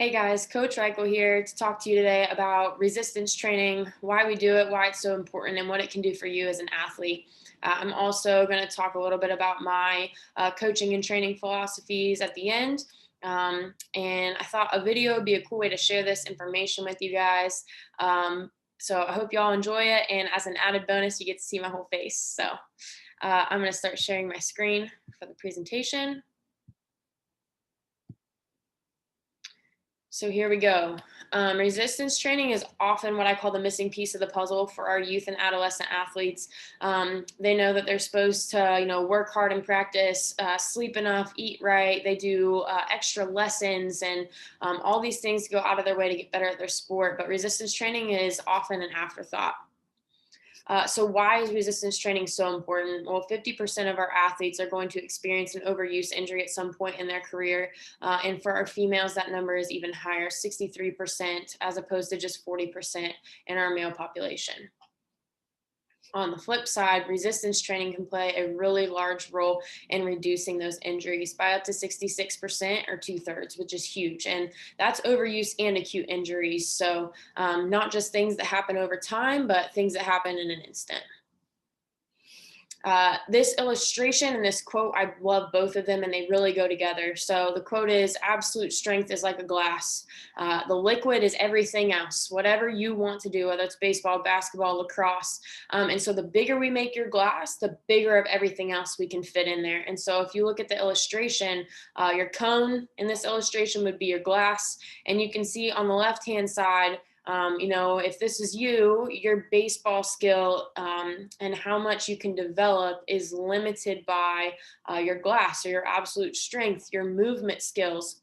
Hey guys, Coach Reichel here to talk to you today about resistance training, why we do it, why it's so important, and what it can do for you as an athlete. I'm also going to talk a little bit about my coaching and training philosophies at the end. And I thought a video would be a cool way to share this information with you guys. So I hope you all enjoy it. And as an added bonus, you get to see my whole face. So I'm going to start sharing my screen for the presentation. So here we go. Resistance training is often what I call the missing piece of the puzzle for our youth and adolescent athletes. They know that they're supposed to, work hard in practice, sleep enough, eat right. They do extra lessons and all these things to go out of their way to get better at their sport. But resistance training is often an afterthought. So why is resistance training so important? Well, 50% of our athletes are going to experience an overuse injury at some point in their career. And for our females, that number is even higher, 63%, as opposed to just 40% in our male population. On the flip side, resistance training can play a really large role in reducing those injuries by up to 66% or 2/3, which is huge. And that's overuse and acute injuries. So, not just things that happen over time, but things that happen in an instant. This illustration and this quote, I love both of them and they really go together. So the quote is, absolute strength is like a glass. The liquid is everything else, whatever you want to do, whether it's baseball, basketball, lacrosse. And so the bigger we make your glass, the bigger of everything else we can fit in there. And so if you look at the illustration, your cone in this illustration would be your glass. And you can see on the left-hand side, if this is you, your baseball skill and how much you can develop is limited by your glass or your absolute strength, your movement skills,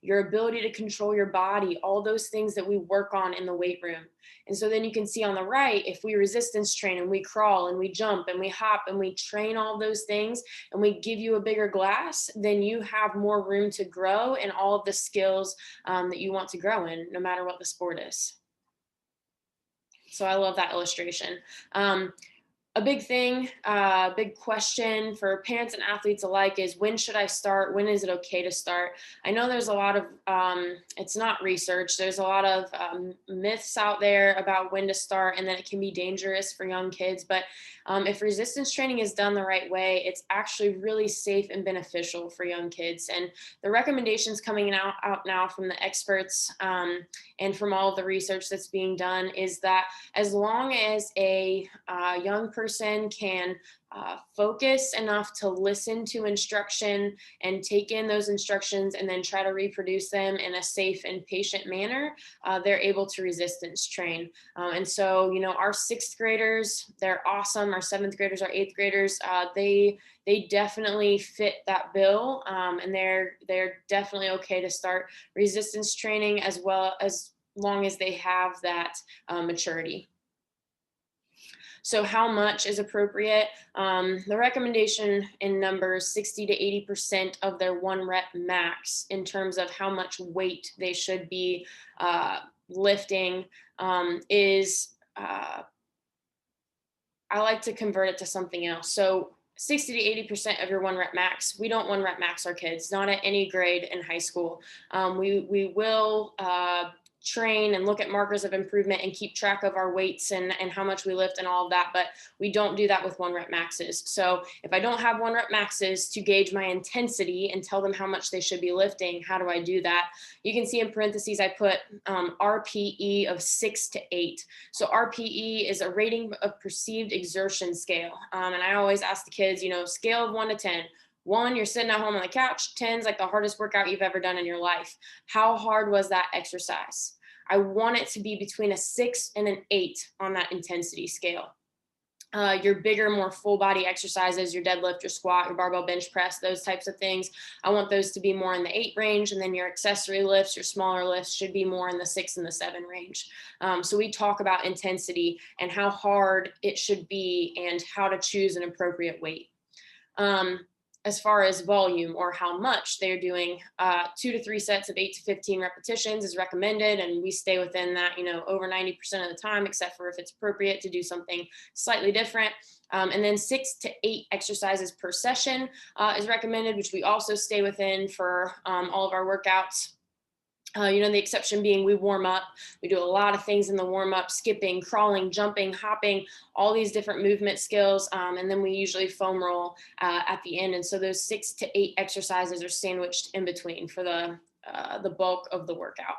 your ability to control your body, all those things that we work on in the weight room. And so then you can see on the right, if we resistance train and we crawl and we jump and we hop and we train all those things and we give you a bigger glass, then you have more room to grow in all of the skills that you want to grow in, no matter what the sport is. So I love that illustration. A big thing, big question for parents and athletes alike is, when should I start? When is it okay to start? I know there's a lot of, it's not research. There's a lot of myths out there about when to start and that it can be dangerous for young kids. But if resistance training is done the right way, it's actually really safe and beneficial for young kids. And the recommendations coming out now from the experts and from all of the research that's being done is that as long as a young person can focus enough to listen to instruction and take in those instructions and then try to reproduce them in a safe and patient manner, they're able to resistance train. And so, our sixth graders, they're awesome. Our seventh graders, our eighth graders, they definitely fit that bill, and they're definitely okay to start resistance training as well as long as they have that maturity. So how much is appropriate? The recommendation in numbers 60 to 80% of their 1 rep max in terms of how much weight they should be lifting is, I like to convert it to something else. So 60 to 80% of your 1 rep max. We don't 1 rep max our kids, not at any grade in high school. We will train and look at markers of improvement and keep track of our weights and how much we lift and all of that, but we don't do that with 1 rep maxes. So if I don't have 1 rep maxes to gauge my intensity and tell them how much they should be lifting, how do I do that? You can see in parentheses I put RPE of 6 to 8. So RPE is a rating of perceived exertion scale, and I always ask the kids, scale of 1 to 10. 1, you're sitting at home on the couch. 10 is like the hardest workout you've ever done in your life. How hard was that exercise? I want it to be between a 6 and an 8 on that intensity scale. Your bigger, more full body exercises, your deadlift, your squat, your barbell bench press, those types of things, I want those to be more in the 8 range. And then your accessory lifts, your smaller lifts should be more in the 6 and the 7 range. So we talk about intensity and how hard it should be and how to choose an appropriate weight. As far as volume or how much they're doing, 2 to 3 sets of 8 to 15 repetitions is recommended, and we stay within that, over 90% of the time, except for if it's appropriate to do something slightly different. And then 6 to 8 exercises per session is recommended, which we also stay within for all of our workouts. The exception being we warm up. We do a lot of things in the warm up: skipping, crawling, jumping, hopping, all these different movement skills. And then we usually foam roll at the end. And so those 6 to 8 exercises are sandwiched in between for the bulk of the workout.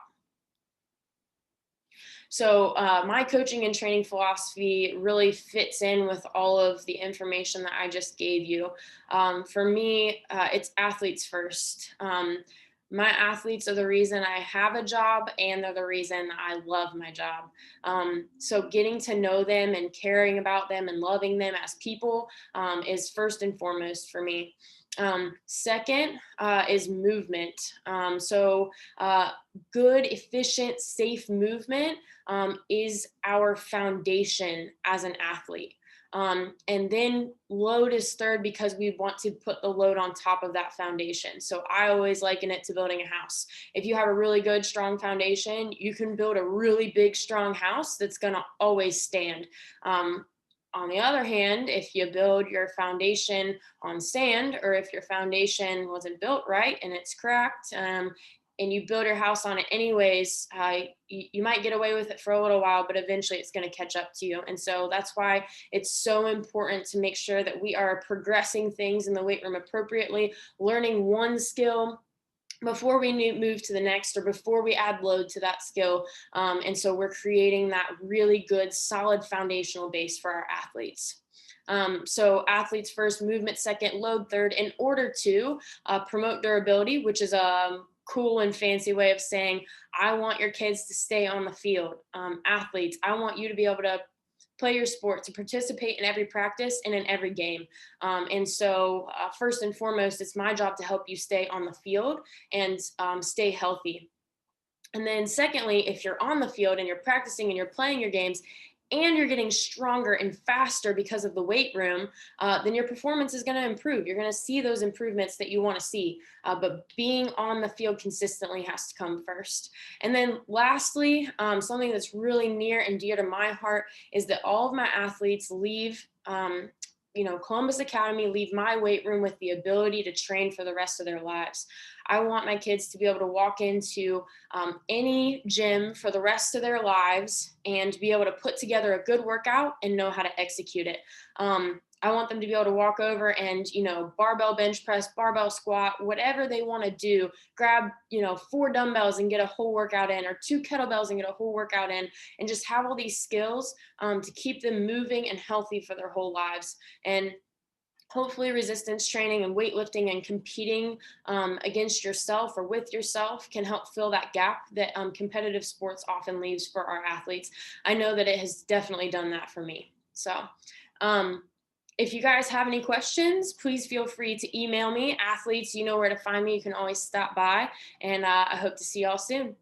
So my coaching and training philosophy really fits in with all of the information that I just gave you. For me, it's athletes first. My athletes are the reason I have a job, and they're the reason I love my job. So getting to know them and caring about them and loving them as people is first and foremost for me. Second is movement. Good, efficient, safe movement is our foundation as an athlete. And then load is third, because we want to put the load on top of that foundation. So I always liken it to building a house. If you have a really good, strong foundation, you can build a really big, strong house that's going to always stand. On the other hand, if you build your foundation on sand, or if your foundation wasn't built right and it's cracked, and you build your house on it anyways, you might get away with it for a little while, but eventually it's going to catch up to you. And so that's why it's so important to make sure that we are progressing things in the weight room appropriately, learning one skill before we move to the next, or before we add load to that skill. And so we're creating that really good, solid foundational base for our athletes. So athletes first, movement second, load third, in order to promote durability, which is a cool and fancy way of saying, I want your kids to stay on the field. Athletes, I want you to be able to play your sport, to participate in every practice and in every game. And so first and foremost, it's my job to help you stay on the field and stay healthy. And then secondly, if you're on the field and you're practicing and you're playing your games and you're getting stronger and faster because of the weight room, then your performance is going to improve. You're going to see those improvements that you want to see. But being on the field consistently has to come first. And then lastly, something that's really near and dear to my heart is that all of my athletes leave Columbus Academy, leave my weight room with the ability to train for the rest of their lives. I want my kids to be able to walk into any gym for the rest of their lives and be able to put together a good workout and know how to execute it. I want them to be able to walk over and, barbell bench press, barbell squat, whatever they want to do, grab, 4 dumbbells and get a whole workout in, or 2 kettlebells and get a whole workout in, and just have all these skills to keep them moving and healthy for their whole lives. And hopefully resistance training and weightlifting and competing against yourself or with yourself can help fill that gap that competitive sports often leaves for our athletes. I know that it has definitely done that for me. So if you guys have any questions, please feel free to email me. Athletes, you know where to find me. You can always stop by, and I hope to see y'all soon.